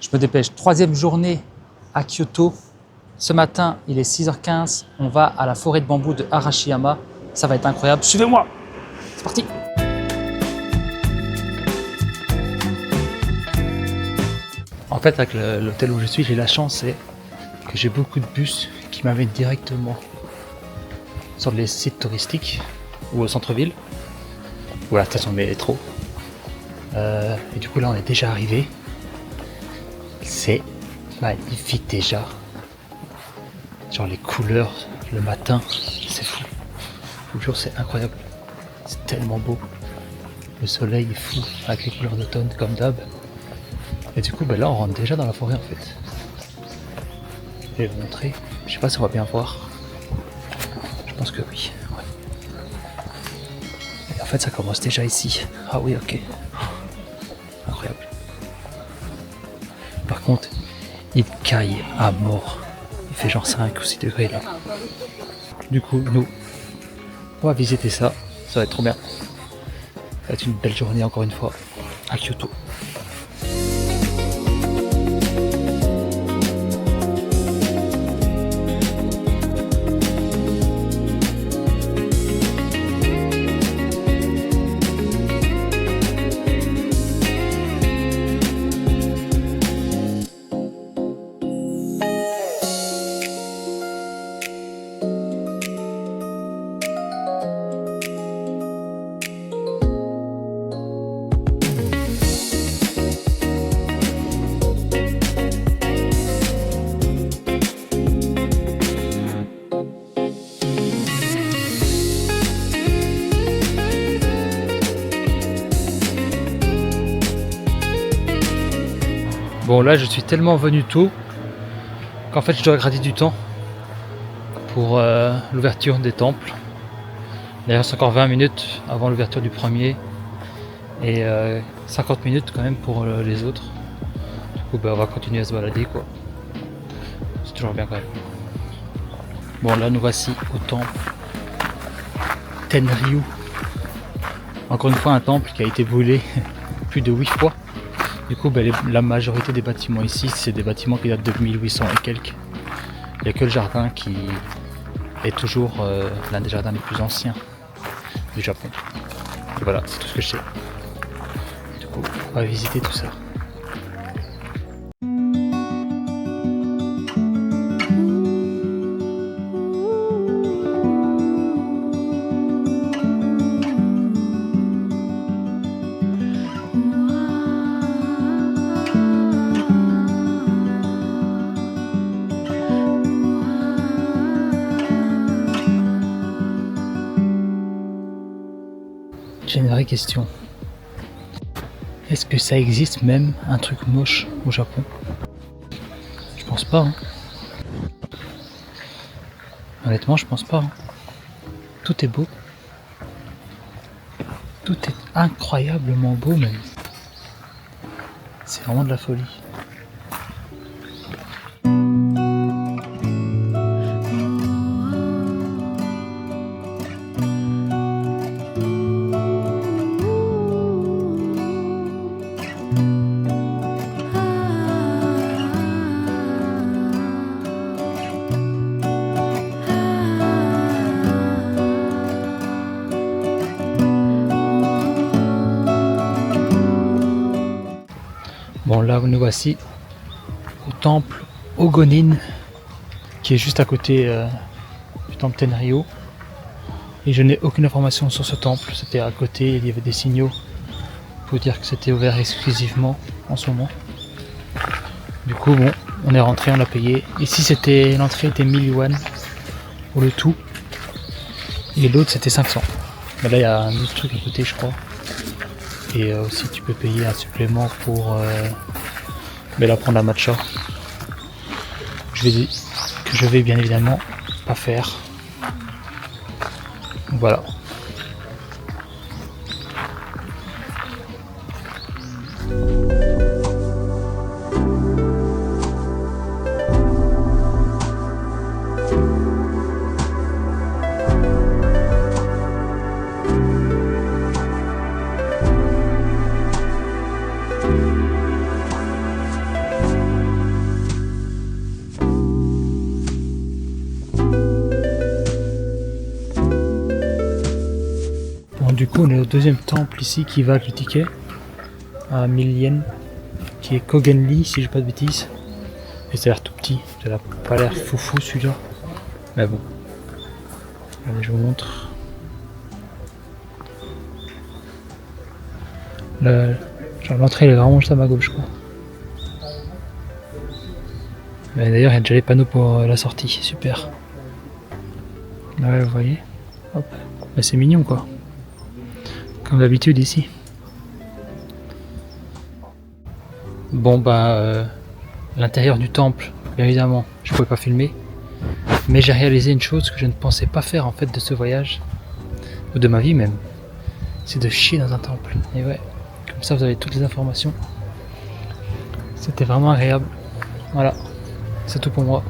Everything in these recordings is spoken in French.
Je me dépêche. Troisième journée à Kyoto. Ce matin, il est 6h15. On va à la forêt de bambou de Arashiyama. Ça va être incroyable. Suivez-moi. C'est parti. En fait, avec l'hôtel où je suis, j'ai la chance, c'est que j'ai beaucoup de bus qui m'amènent directement sur les sites touristiques ou au centre-ville ou à la station de métro. Et du coup, là, on est déjà arrivé. C'est magnifique déjà. Genre les couleurs le matin, c'est fou. Je vous jure, c'est incroyable. C'est tellement beau. Le soleil est fou avec les couleurs d'automne comme d'hab. Et du coup, là, on rentre déjà dans la forêt en fait. Je vais vous montrer. Je sais pas si on va bien voir. Je pense que oui. Ouais. Et en fait, ça commence déjà ici. Ah oui, ok. Incroyable. Par contre, il caille à mort. Il fait genre 5 ou 6 degrés là. Du coup, nous, on va visiter ça. Ça va être trop bien. Ça va être une belle journée encore une fois à Kyoto. Bon là je suis tellement venu tôt qu'en fait je dois gratter du temps pour l'ouverture des temples. D'ailleurs c'est encore 20 minutes avant l'ouverture du premier et 50 minutes quand même pour les autres. Du coup on va continuer à se balader quoi. C'est toujours bien quand même. Bon là nous voici au temple Tenryu. Encore une fois un temple qui a été brûlé plus de 8 fois. Du coup, la majorité des bâtiments ici, c'est des bâtiments qui datent de 1800 et quelques. Il n'y a que le jardin qui est toujours l'un des jardins les plus anciens du Japon. Et voilà, c'est tout ce que je sais. Du coup, on va visiter tout ça. J'ai une vraie question. Est-ce que ça existe même un truc moche au Japon? Je pense pas. Hein. Honnêtement, je pense pas. Hein. Tout est beau. Tout est incroyablement beau même. C'est vraiment de la folie. Bon là nous voici au temple Ogonin qui est juste à côté du temple Tenryu et je n'ai aucune information sur ce temple, c'était à côté, il y avait des signaux pour dire que c'était ouvert exclusivement en ce moment. Du coup bon, on est rentré, on l'a payé. Ici l'entrée était 1000 yuan pour le tout et l'autre c'était 500. Mais là il y a un autre truc à côté je crois. Et aussi tu peux payer un supplément pour là prendre la matcha. Je vais bien évidemment pas faire. Voilà. du coup, on est au deuxième temple ici qui va avec le ticket à 1000 yens, qui est Kogenli si j'ai pas de bêtises. Et ça a l'air tout petit, ça n'a pas l'air foufou celui-là. Mais bon. Allez, je vous montre. L'entrée elle est vraiment juste à ma gauche quoi. Mais d'ailleurs il y a déjà les panneaux pour la sortie, super. Ouais, vous voyez. Hop. Bah, c'est mignon quoi. Comme d'habitude ici. Bon bah l'intérieur du temple, bien évidemment, je pouvais pas filmer. Mais j'ai réalisé une chose que je ne pensais pas faire en fait de ce voyage, ou de ma vie même. C'est de chier dans un temple. Et ouais, comme ça vous avez toutes les informations. C'était vraiment agréable. Voilà, c'est tout pour moi.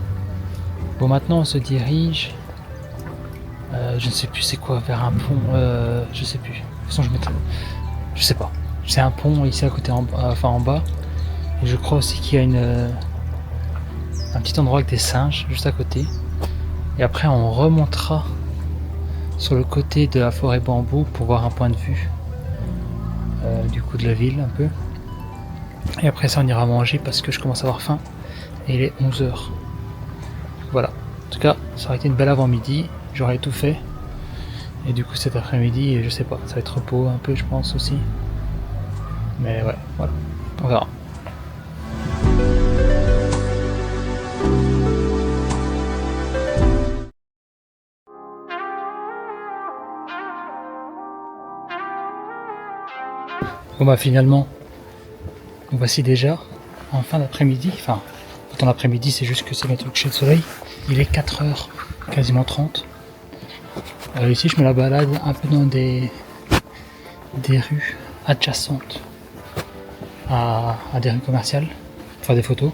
Bon maintenant on se dirige, je ne sais plus c'est quoi, vers un pont, je sais plus. De toute façon je sais pas. C'est un pont ici à côté, en bas. Et je crois aussi qu'il y a un petit endroit avec des singes juste à côté. Et après on remontera sur le côté de la forêt bambou pour voir un point de vue du coup de la ville un peu. Et après ça on ira manger parce que je commence à avoir faim et il est 11h. Voilà, en tout cas ça aurait été une belle avant-midi, j'aurais tout fait. Et du coup cet après-midi, je sais pas, ça va être repos un peu je pense aussi. Mais ouais, voilà, on verra. Bon bah finalement, nous voici déjà en fin d'après-midi, enfin en l'après-midi c'est juste que c'est bientôt le coucher de soleil, il est 4h, quasiment 30. Ici je me la balade un peu dans des rues adjacentes à des rues commerciales, pour faire des photos.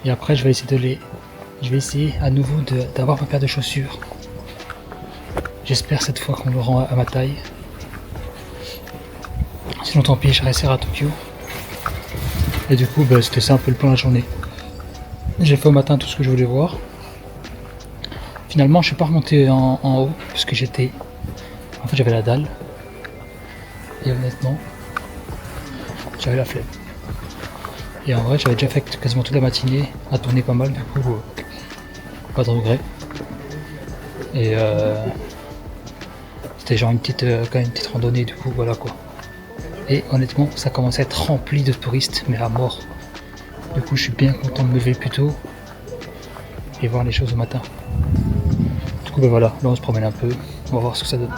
Et après je vais essayer à nouveau d'avoir ma paire de chaussures. J'espère cette fois qu'on le rend à ma taille. Sinon tant pis, je resterai à Tokyo. Et du coup, bah, c'était ça un peu le plan de la journée. J'ai fait au matin tout ce que je voulais voir. Finalement, je suis pas remonté en haut parce que j'avais la dalle. Et honnêtement, j'avais la flemme. Et en vrai, j'avais déjà fait quasiment toute la matinée à tourner pas mal, du coup, pas de regret. Et c'était genre quand même une petite randonnée, du coup, voilà quoi. Et honnêtement, ça commence à être rempli de touristes, mais à mort. Du coup, je suis bien content de me lever plus tôt et voir les choses au matin. Du coup, ben voilà, là on se promène un peu, on va voir ce que ça donne.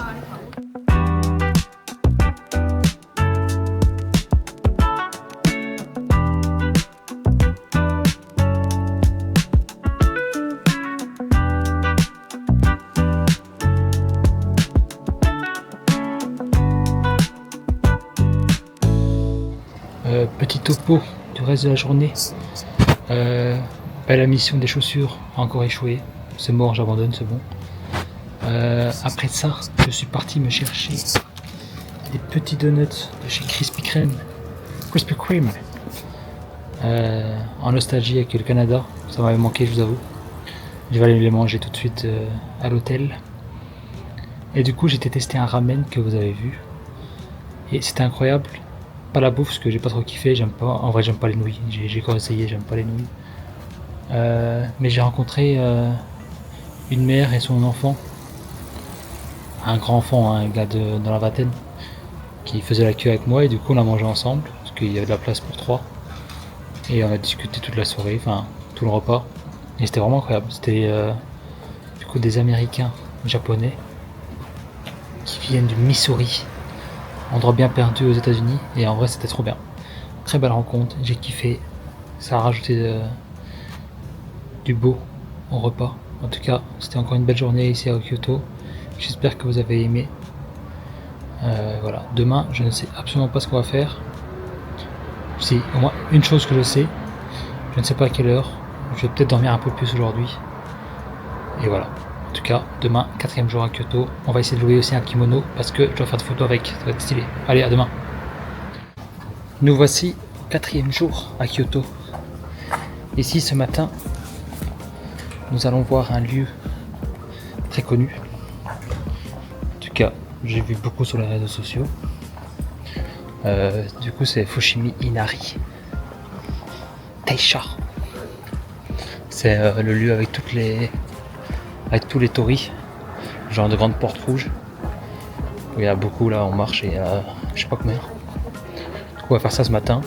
Petit topo du reste de la journée. La mission des chaussures a encore échoué. C'est mort, j'abandonne, c'est bon. Après ça, je suis parti me chercher des petits donuts de chez Krispy Kreme. En nostalgie avec le Canada. Ça m'avait manqué, je vous avoue. Je vais aller les manger tout de suite à l'hôtel. Et du coup, j'ai testé un ramen que vous avez vu. Et c'était incroyable. Pas la bouffe parce que j'ai pas trop kiffé, en vrai j'aime pas les nouilles, j'ai encore essayé, j'aime pas les nouilles. Mais j'ai rencontré une mère et son enfant, un grand enfant, un gars dans la vingtaine, qui faisait la queue avec moi et du coup on a mangé ensemble, parce qu'il y avait de la place pour 3. Et on a discuté toute la soirée, enfin tout le repas. Et c'était vraiment incroyable, c'était du coup des Américains japonais qui viennent du Missouri. Endroit bien perdu aux États-Unis et en vrai c'était trop bien. Très belle rencontre, j'ai kiffé. Ça a rajouté du beau au repas. En tout cas, c'était encore une belle journée ici à Kyoto. J'espère que vous avez aimé. Voilà, demain je ne sais absolument pas ce qu'on va faire. Si, au moins une chose que je sais, je ne sais pas à quelle heure. Je vais peut-être dormir un peu plus aujourd'hui. Et voilà. En tout cas, demain, 4e jour à Kyoto. On va essayer de louer aussi un kimono parce que je dois faire des photos avec. Ça va être stylé. Allez, à demain. Nous voici au 4e jour à Kyoto. Ici, ce matin, nous allons voir un lieu très connu. En tout cas, j'ai vu beaucoup sur les réseaux sociaux. Du coup, c'est Fushimi Inari Taisha. C'est le lieu avec tous les torii, genre de grandes portes rouges. Où il y a beaucoup là, on marche et je sais pas combien. Du coup, on va faire ça ce matin.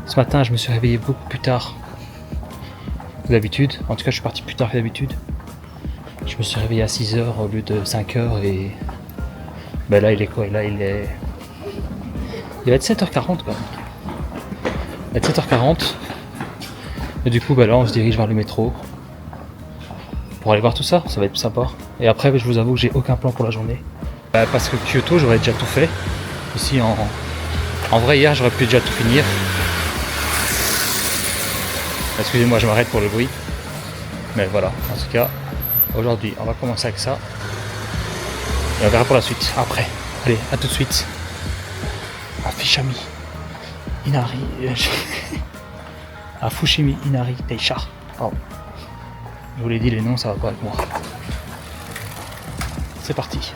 Ce matin, je me suis réveillé beaucoup plus tard que d'habitude. En tout cas, je suis parti plus tard que d'habitude. Je me suis réveillé à 6h au lieu de 5h et ben là, il est quoi? Là, il va être 7h40 quand même. Il va être 7h40. Et du coup, ben là, on se dirige vers le métro pour aller voir tout ça. Ça va être sympa. Et après, je vous avoue que j'ai aucun plan pour la journée. Parce que Kyoto, j'aurais déjà tout fait. Ici, en vrai, hier, j'aurais pu déjà tout finir. Excusez-moi, je m'arrête pour le bruit. Mais voilà, en tout cas, aujourd'hui, on va commencer avec ça. Et on verra pour la suite, après. Allez, à tout de suite. À Fushimi Inari... à Fushimi Inari Taisha. Pardon. Je vous l'ai dit, les noms, ça va pas avec moi. C'est parti.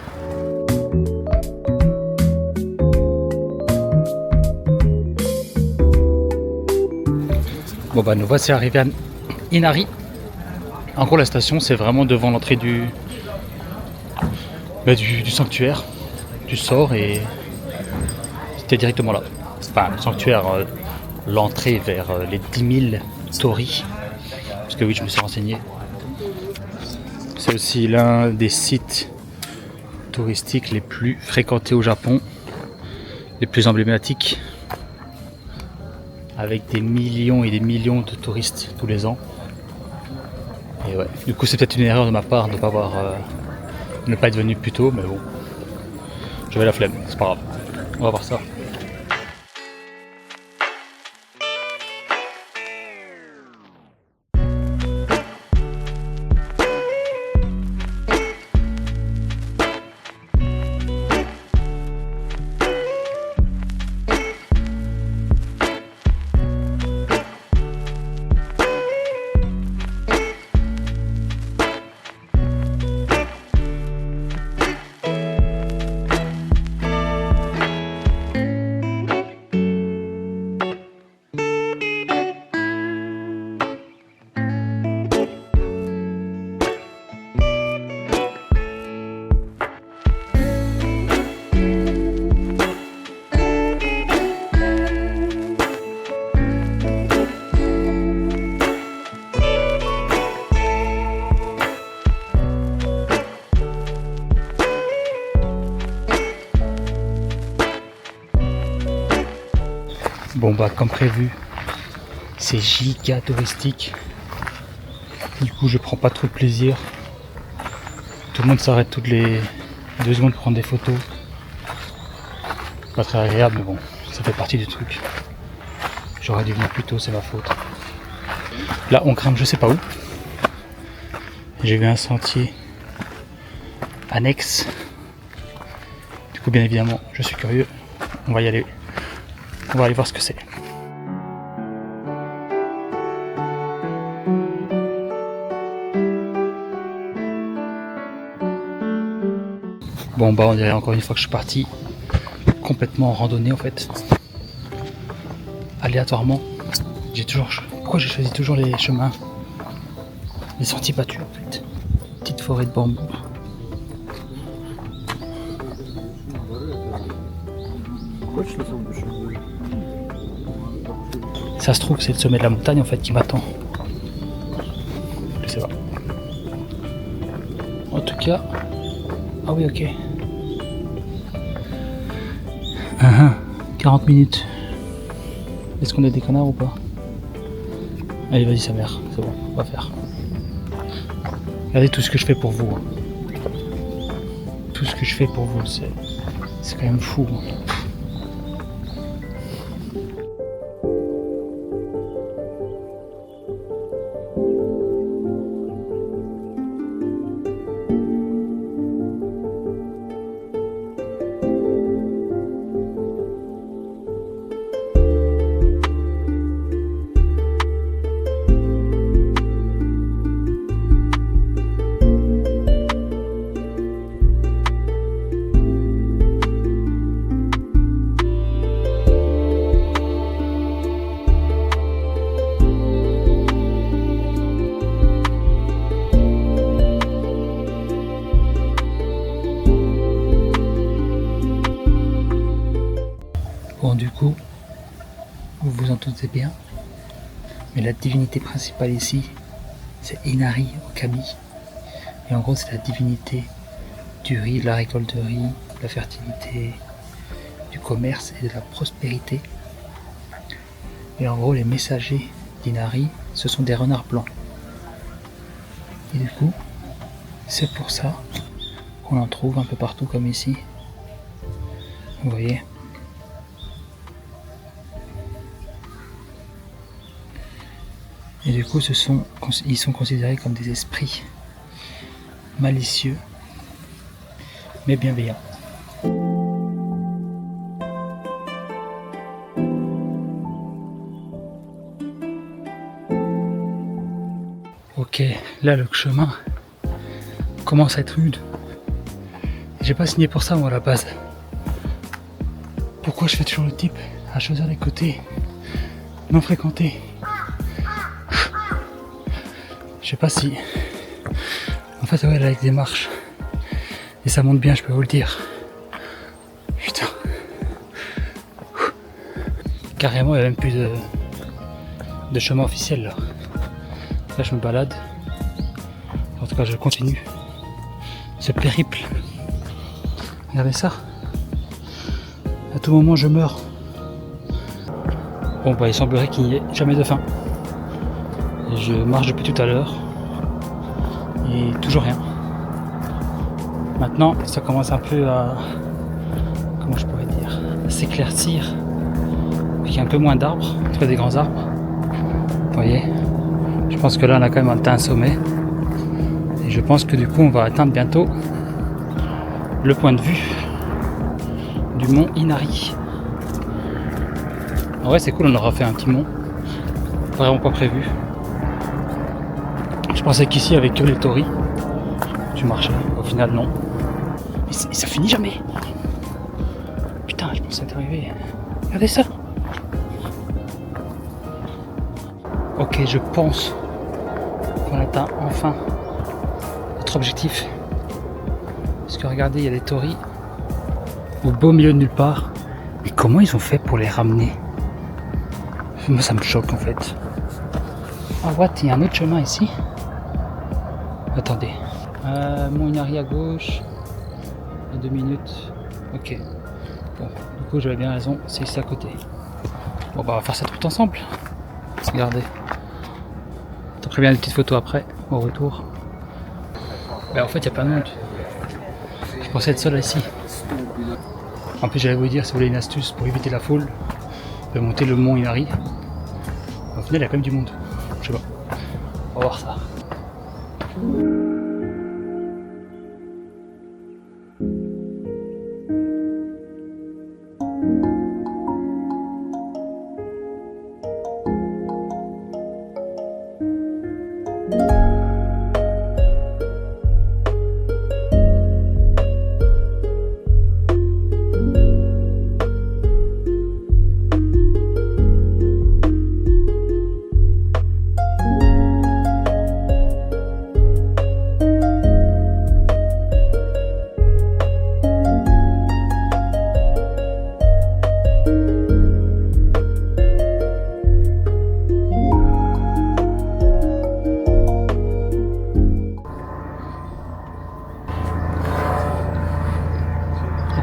Bon bah nous voici arrivés à Inari. En gros la station c'est vraiment devant l'entrée du sanctuaire. Tu sors et c'était directement là. Enfin le sanctuaire, l'entrée vers les 10 000 torii. Parce que oui je me suis renseigné. C'est aussi l'un des sites touristiques les plus fréquentés au Japon. Les plus emblématiques. Avec des millions et des millions de touristes tous les ans. Et ouais, du coup c'est peut-être une erreur de ma part de ne pas être venu plus tôt, mais bon, j'avais la flemme, c'est pas grave. On va voir ça. Bon bah comme prévu, c'est giga touristique. Du coup je prends pas trop de plaisir. Tout le monde s'arrête toutes les 2 secondes pour prendre des photos. Pas très agréable mais bon, ça fait partie du truc. J'aurais dû venir plus tôt, c'est ma faute. Là on grimpe je sais pas où. J'ai vu un sentier annexe. Du coup bien évidemment je suis curieux. On va y aller. On va aller voir ce que c'est. Bon bah on dirait encore une fois que je suis parti complètement en randonnée en fait. Aléatoirement. Pourquoi j'ai choisi toujours les chemins, les sentiers battus en fait. Petite forêt de bambou. Ça se trouve c'est le sommet de la montagne en fait qui m'attend. Je sais pas. En tout cas. Ah oui ok. 40 minutes. Est-ce qu'on est des connards ou pas? Allez vas-y sa mère, c'est bon, on va faire. Regardez tout ce que je fais pour vous. Tout ce que je fais pour vous, c'est quand même fou. du coup, vous vous en doutez bien, mais la divinité principale ici, c'est Inari Okami. Et en gros, c'est la divinité du riz, de la récolte de riz, de la fertilité, du commerce et de la prospérité. Et en gros, les messagers d'Inari, ce sont des renards blancs. Et du coup, c'est pour ça qu'on en trouve un peu partout comme ici. Vous voyez. Et du coup, ils sont considérés comme des esprits malicieux, mais bienveillants. Ok, là le chemin commence à être rude. J'ai pas signé pour ça moi à la base. Pourquoi je fais toujours le type à choisir les côtés non fréquentés? Je sais pas si... En fait ouais, là avec des marches. Et ça monte bien, je peux vous le dire. Putain. Carrément il n'y a même plus de chemin officiel là. Là je me balade. En tout cas je continue ce périple. Regardez ça. À tout moment je meurs. Bon bah il semblerait qu'il n'y ait jamais de fin. Et je marche depuis tout à l'heure. Et toujours rien. Maintenant ça commence un peu à... Comment je pourrais dire, à s'éclaircir. Il y a un peu moins d'arbres, en tout cas des grands arbres. Vous voyez. Je pense que là on a quand même atteint un sommet. Et je pense que du coup on va atteindre bientôt le point de vue du mont Inari. En vrai c'est cool, on aura fait un petit mont. Vraiment pas prévu. Je pensais qu'ici avec que les torii tu marchais. Au final non. Et ça finit jamais. Putain, je pensais être arrivé. Regardez ça. Ok, je pense qu'on atteint enfin notre objectif. Parce que regardez, il y a des torii au beau milieu de nulle part. Et comment ils ont fait pour les ramener? Moi ça me choque en fait. Ah what, il y a un autre chemin ici. Attendez. Mont Inari à gauche. À 2 minutes. Ok. Bon, du coup j'avais bien raison, c'est ici à côté. Bon bah on va faire ça tout ensemble. Regardez. T'as pris bien des petites photos après, au retour. Mais en fait il n'y a pas de monde. Je pensais être seul ici. En plus j'allais vous dire, si vous voulez une astuce pour éviter la foule, de monter le mont Inari. Au final il y a quand même du monde. Je sais pas. On va voir ça.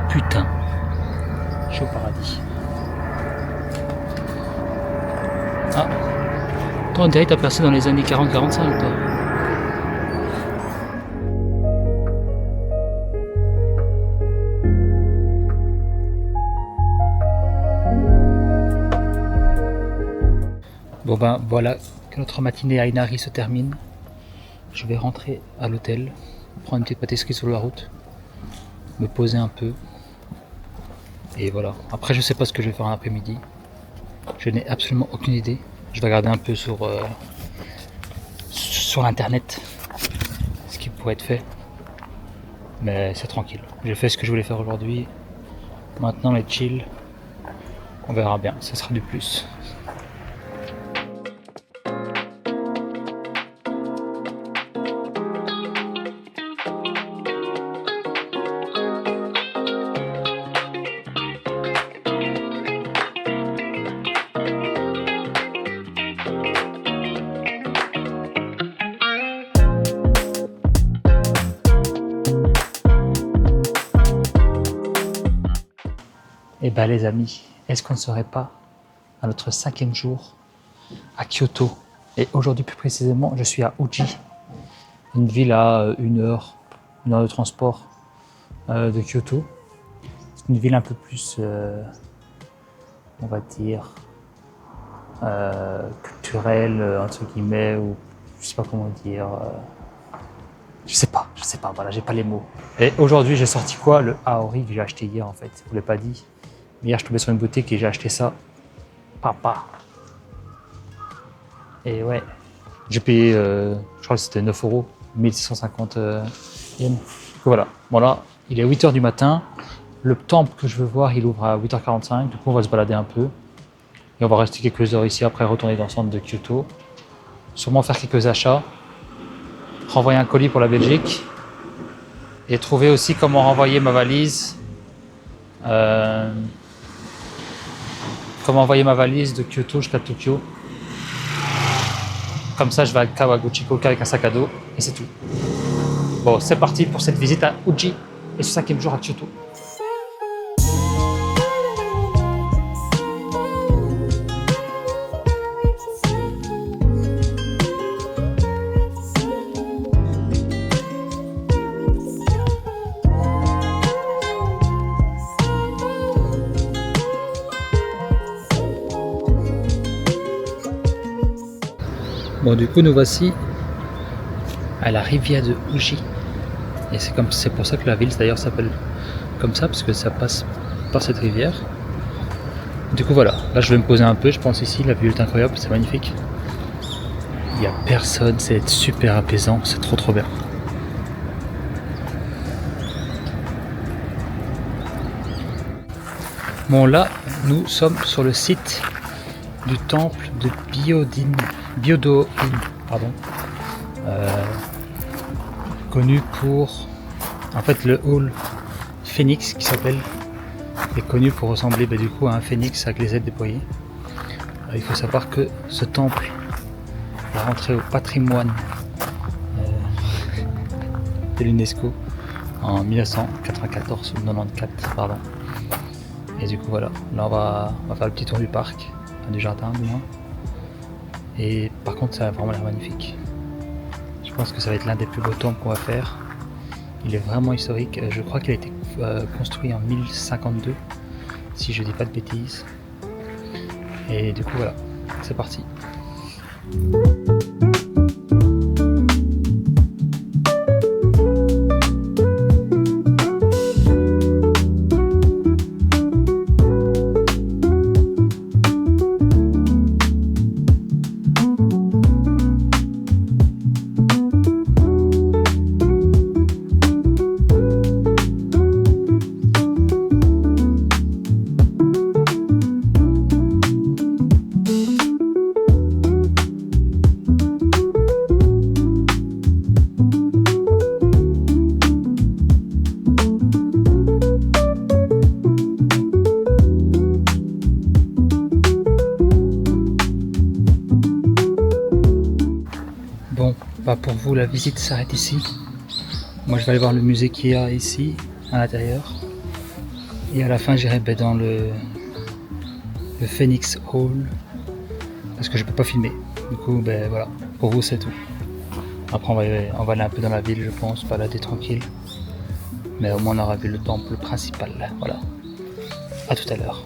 Putain, je suis au paradis. Ah, toi on dirait que t'as percé dans les années 40-45 toi. Bon ben voilà que notre matinée à Inari se termine. Je vais rentrer à l'hôtel, prendre une petite pâtisserie sur la route, me poser un peu. Et voilà. Après je sais pas ce que je vais faire en après-midi. Je n'ai absolument aucune idée. Je vais regarder un peu sur l'internet ce qui pourrait être fait. Mais c'est tranquille. J'ai fait ce que je voulais faire aujourd'hui. Maintenant les chill. On verra bien, ça sera du plus. Et ben les amis, est-ce qu'on ne serait pas à notre 5e jour à Kyoto? Et aujourd'hui plus précisément, je suis à Uji, une ville à 1 heure de transport de Kyoto. C'est une ville un peu plus, on va dire, culturelle, entre guillemets, ou je sais pas comment dire. Je sais pas, voilà, j'ai pas les mots. Et aujourd'hui, j'ai sorti quoi? Le Aori que j'ai acheté hier en fait, je vous l'ai pas dit. Mais hier, je suis tombé sur une boutique et j'ai acheté ça. Papa. Et ouais, j'ai payé, je crois que c'était 9 €, 1650 yens. Donc voilà, bon là, il est 8 h du matin. Le temple que je veux voir, il ouvre à 8 h 45. Du coup, on va se balader un peu. Et on va rester quelques heures ici, après retourner dans le centre de Kyoto. Sûrement faire quelques achats. Renvoyer un colis pour la Belgique. Et trouver aussi comment renvoyer ma valise. Comment envoyer ma valise de Kyoto jusqu'à Tokyo. Comme ça, je vais à Kawaguchikoku avec un sac à dos. Et c'est tout. Bon, c'est parti pour cette visite à Uji. Et ce 5e jour à Kyoto. Bon, du coup, nous voici à la rivière de Uji. Et c'est pour ça que la ville d'ailleurs s'appelle comme ça, parce que ça passe par cette rivière. Du coup, voilà. Là, je vais me poser un peu. Je pense ici, la vue est incroyable, c'est magnifique. Il n'y a personne, c'est super apaisant, c'est trop bien. Bon, là, nous sommes sur le site du temple de Byodo-in, pardon, connu pour, en fait, le hall phénix qui s'appelle, est connu pour ressembler du coup à un phénix avec les ailes déployées. Alors, il faut savoir que ce temple est rentré au patrimoine de l'UNESCO en 1994 ou 94, pardon. Et du coup voilà, là on va faire le petit tour du parc, du jardin du moins. Et par contre ça a vraiment l'air magnifique. Je pense que ça va être l'un des plus beaux temples qu'on va faire. Il est vraiment historique, je crois qu'il a été construit en 1052, si je dis pas de bêtises. Et du coup voilà, c'est parti. Bon, bah pour vous la visite s'arrête ici. Moi je vais aller voir le musée qu'il y a ici à l'intérieur. Et à la fin j'irai dans le Phoenix Hall parce que je peux pas filmer. Du coup ben voilà, pour vous c'est tout. Après on va aller un peu dans la ville je pense, balader tranquille. Mais au moins on aura vu le temple principal. Voilà. À tout à l'heure.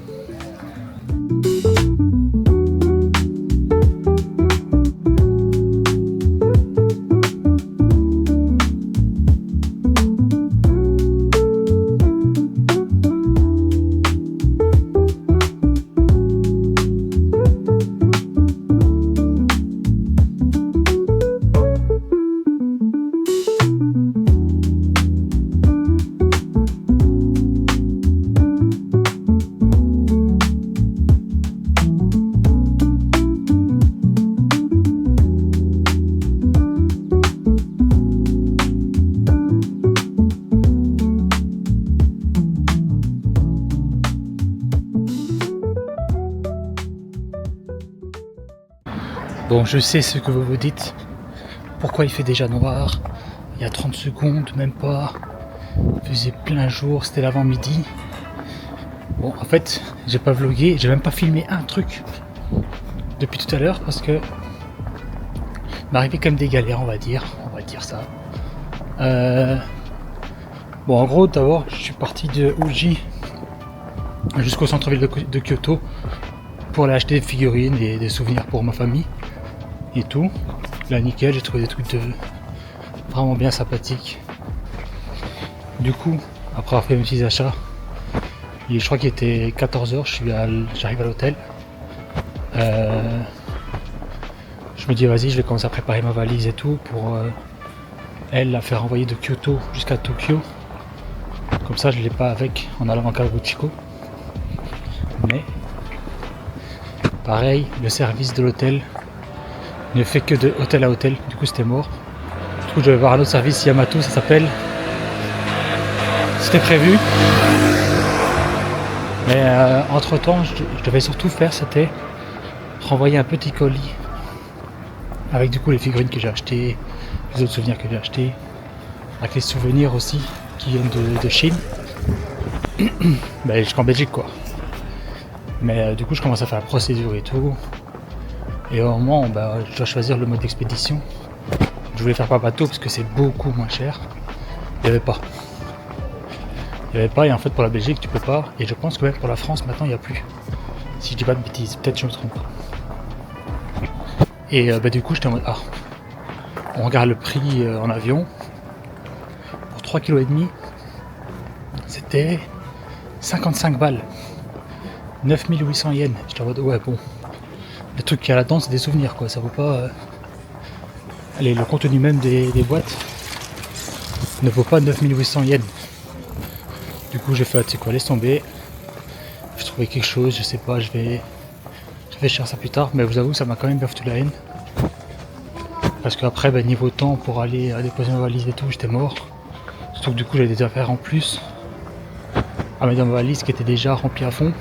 Bon, je sais ce que vous vous dites. Pourquoi il fait déjà noir? Il y a 30 secondes, même pas. Il faisait plein jour, c'était l'avant-midi. Bon, en fait, j'ai pas vlogué, j'ai même pas filmé un truc depuis tout à l'heure parce que m'est arrivé quand même des galères, on va dire ça. Bon, en gros, d'abord, je suis parti de Uji jusqu'au centre-ville de Kyoto pour aller acheter des figurines et des souvenirs pour ma famille et tout. Là, nickel, j'ai trouvé des trucs vraiment bien sympathiques. Du coup, après avoir fait mes petits achats, je crois qu'il était 14h, j'arrive à l'hôtel. Je me dis vas-y, je vais commencer à préparer ma valise et tout pour elle la faire envoyer de Kyoto jusqu'à Tokyo. Comme ça je l'ai pas avec en allant en Kawaguchiko. Mais pareil, le service de l'hôtel ne fait que de hôtel à hôtel, du coup c'était mort. Du coup je vais voir un autre service, Yamato ça s'appelle. C'était prévu. Mais entre temps, je devais surtout faire, c'était renvoyer un petit colis avec du coup les figurines que j'ai achetées, les autres souvenirs que j'ai achetés, avec les souvenirs aussi qui viennent de Chine. Ben, jusqu'en Belgique quoi. Mais du coup je commence à faire la procédure et tout. Et au moment je dois choisir le mode d'expédition. Je voulais faire par bateau parce que c'est beaucoup moins cher. Il n'y avait pas. Et en fait pour la Belgique tu peux pas. Et je pense que même pour la France maintenant il n'y a plus. Si je dis pas de bêtises, peut-être je me trompe. Et du coup j'étais en mode on regarde le prix en avion. Pour 3,5 kg, c'était 55 balles. 9800 yens. J'étais en mode ouais bon. Le truc qu'il y a là-dedans c'est des souvenirs quoi, ça vaut pas. Allez, le contenu même des boîtes ne vaut pas 9800 yens. Du coup j'ai fait tu sais quoi, laisse tomber. Je trouvais quelque chose, je sais pas, je vais réfléchir à ça plus tard, mais vous avoue ça m'a quand même bien foutu la haine. Parce qu'après niveau temps pour aller déposer ma valise et tout, j'étais mort. Surtout que du coup j'avais des affaires en plus à mettre dans ma valise qui était déjà remplie à fond.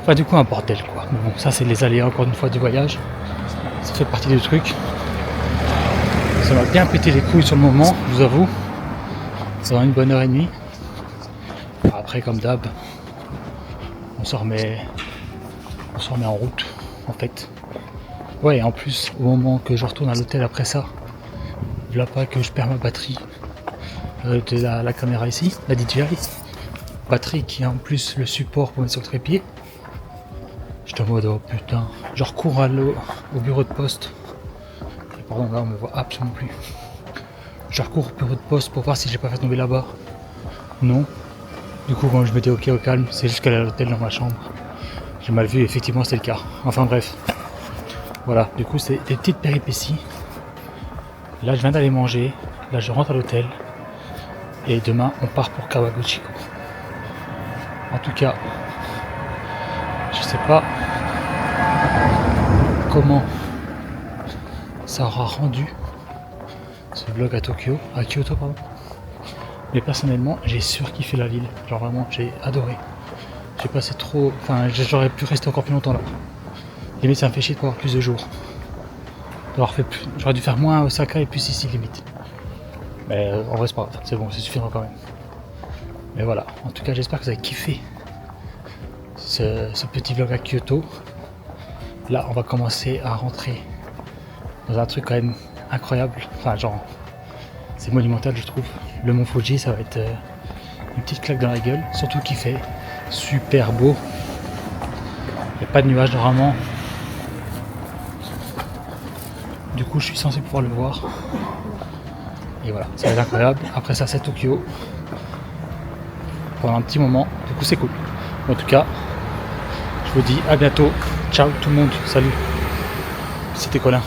Enfin du coup un bordel quoi. Mais bon, ça c'est les aléas encore une fois du voyage. Ça fait partie du truc. Ça m'a bien pété les couilles sur le moment, je vous avoue. Ça va une bonne heure et demie. Après comme d'hab, on se remet en route en fait. Ouais, en plus au moment que je retourne à l'hôtel après ça, voilà pas que je perds ma batterie de la caméra ici, la DJI. Batterie qui a en plus le support pour mettre sur le trépied. J'étais en mode oh putain, je recours au bureau de poste. Et pardon, là on me voit absolument plus. Je recours au bureau de poste pour voir si j'ai pas fait tomber là-bas. Non. Du coup quand je m'étais ok au calme, c'est juste qu'elle est à l'hôtel dans ma chambre. J'ai mal vu, effectivement c'est le cas. Enfin bref. Voilà, du coup c'est des petites péripéties. Là je viens d'aller manger, là je rentre à l'hôtel. Et demain on part pour Kawaguchiko. En tout cas, je sais pas comment ça aura rendu ce vlog à Kyoto pardon. Mais personnellement j'ai surkiffé la ville, genre vraiment j'ai adoré. J'ai passé trop, enfin j'aurais pu rester encore plus longtemps là. Limite ça me fait chier de pas avoir plus de jours. J'aurais dû faire moins à Osaka et plus ici limite. Mais en vrai c'est pas grave, c'est bon, c'est suffisant quand même. Mais voilà, en tout cas j'espère que vous avez kiffé ce petit vlog à Kyoto. Là on va commencer à rentrer dans un truc quand même incroyable. Enfin genre c'est monumental je trouve. Le mont Fuji ça va être une petite claque dans la gueule. Surtout qu'il fait super beau. Il n'y a pas de nuages normalement. Du coup je suis censé pouvoir le voir. Et voilà, ça va être incroyable. Après ça c'est Tokyo. Pendant un petit moment. Du coup c'est cool. En tout cas, je vous dis à bientôt. Ciao tout le monde. Salut. C'était Colin.